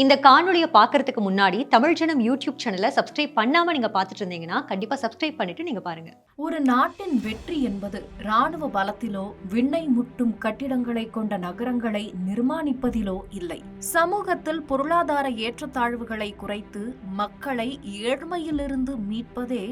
இந்த காணொளிய பார்க்கறதுக்கு முன்னாடி தமிழ் ஜனம் யூடியூப் சேனலை சப்ஸ்கிரைப் பண்ணாம நீங்க பார்த்துட்டு இருந்தீங்கன்னா கண்டிப்பா சப்ஸ்கிரைப் பண்ணிட்டு நீங்க பாருங்க. ஒரு நாட்டின் வெற்றி என்பது ராணுவ பலத்திலோ விண்ணை முட்டும் கட்டிடங்களை கொண்ட நகரங்களை நிர்மாணிப்பதிலோ இல்லை. சமூகத்தில் பொருளாதார ஏற்றத்தாழ்வுகளை குறைத்து மக்களை ஏழ்மையிலிருந்து மீட்பதே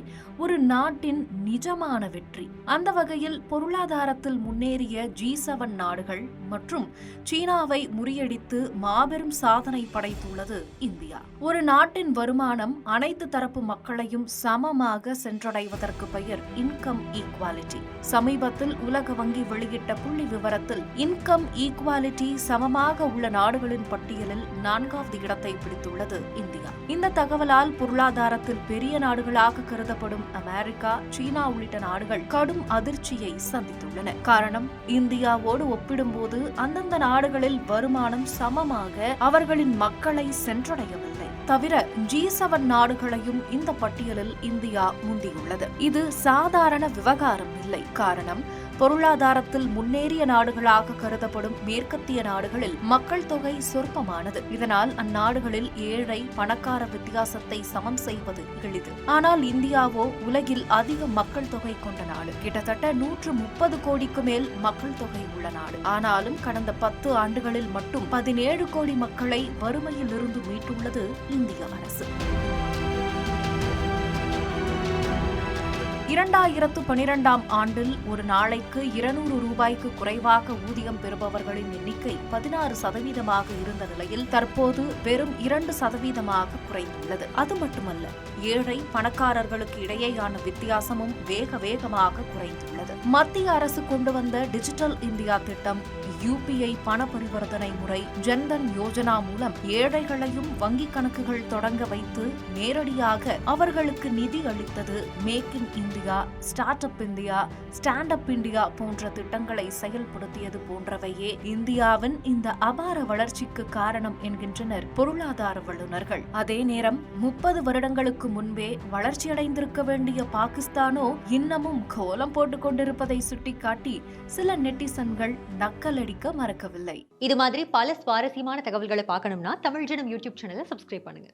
ஒரு நாட்டின் நிஜமான வெற்றி. அந்த வகையில் பொருளாதாரத்தில் முன்னேறிய G7 நாடுகள் மற்றும் சீனாவை முறியடித்து மாபெரும் சாதனை படைத்துள்ளது இந்தியா. ஒரு நாட்டின் வருமானம் அனைத்து தரப்பு மக்களையும் சமமாக சென்றடைவதற்கு பெயர் இன்கம் ஈக்வாலிட்டி. சமீபத்தில் உலக வங்கி வெளியிட்ட புள்ளி விவரத்தில் இன்கம் ஈக்வாலிட்டி சமமாக உள்ள நாடுகளின் பட்டியலில் 4வது இடத்தை பிடித்துள்ளது இந்தியா. இந்த தகவலால் பொருளாதாரத்தில் பெரிய நாடுகளாக கருதப்படும் அமெரிக்கா, சீனா உள்ளிட்ட நாடுகள் கடும் அதிர்ச்சியை சந்தித்துள்ளன. காரணம், இந்தியாவோடு ஒப்பிடும்போது அந்தந்த நாடுகளில் வருமானம் சமமாக அவர்களின் மக்களை சென்றடையவில்லை. தவிர G7 நாடுகளையும் இந்த பட்டியலில் இந்தியா முந்தியுள்ளது. இது சாதாரண விவகாரம் இல்லை. காரணம், பொருளாதாரத்தில் முன்னேறிய நாடுகளாக கருதப்படும் மேற்கத்திய நாடுகளில் மக்கள் தொகை சொற்பமானது. இதனால் அந்நாடுகளில் ஏழை பணக்கார வித்தியாசத்தை சமன் செய்வது எளிது. ஆனால் இந்தியாவோ உலகில் அதிக மக்கள் தொகை கொண்ட நாடு. கிட்டத்தட்ட 130 கோடிக்கு மேல் மக்கள் தொகை உள்ள நாடு. ஆனாலும் கடந்த 10 ஆண்டுகளில் மட்டும் 17 கோடி மக்களை வறுமையில் இருந்து மீட்டுள்ளது இந்திய அரசு. 2012ஆம் ஆண்டில் ஒரு நாளைக்கு 200 ரூபாய்க்கு குறைவாக ஊதியம் பெறுபவர்களின் எண்ணிக்கை 16% இருந்த நிலையில் தற்போது வெறும் 2% குறைந்துள்ளது. அது மட்டுமல்ல, ஏழை பணக்காரர்களுக்கு இடையேயான வித்தியாசமும் வேகமாக குறைந்துள்ளது. மத்திய அரசு கொண்டு வந்த டிஜிட்டல் இந்தியா திட்டம், UPI பண பரிவர்த்தனை முறை, ஜன்தன் யோஜனா மூலம் ஏழைகளையும் வங்கிக் கணக்குகள் தொடங்க வைத்து நேரடியாக அவர்களுக்கு நிதி அளித்தது. Make in India, start up India, stand up India போன்ற திட்டங்களை செயல்படுத்தியது போன்றவையே இந்தியாவின் இந்த அபார வளர்ச்சிக்கு காரணம் என்கின்றனர் பொருளாதார வல்லுநர்கள். அதே நேரம் 30 வருடங்களுக்கு முன்பே வளர்ச்சியடைந்திருக்க வேண்டிய பாகிஸ்தானோ இன்னமும் கோலம் போட்டுக் கொண்டிருப்பதை சுட்டிக்காட்டி சில நெட்டிசன்கள் நக்கலடிக்க மறக்கவில்லை. இது மாதிரி பல சுவாரஸ்யமான தகவல்களை பார்க்கணும்னா தமிழ் ஜனம் யூடியூப் சேனலை சப்ஸ்கிரைப் பண்ணுங்க.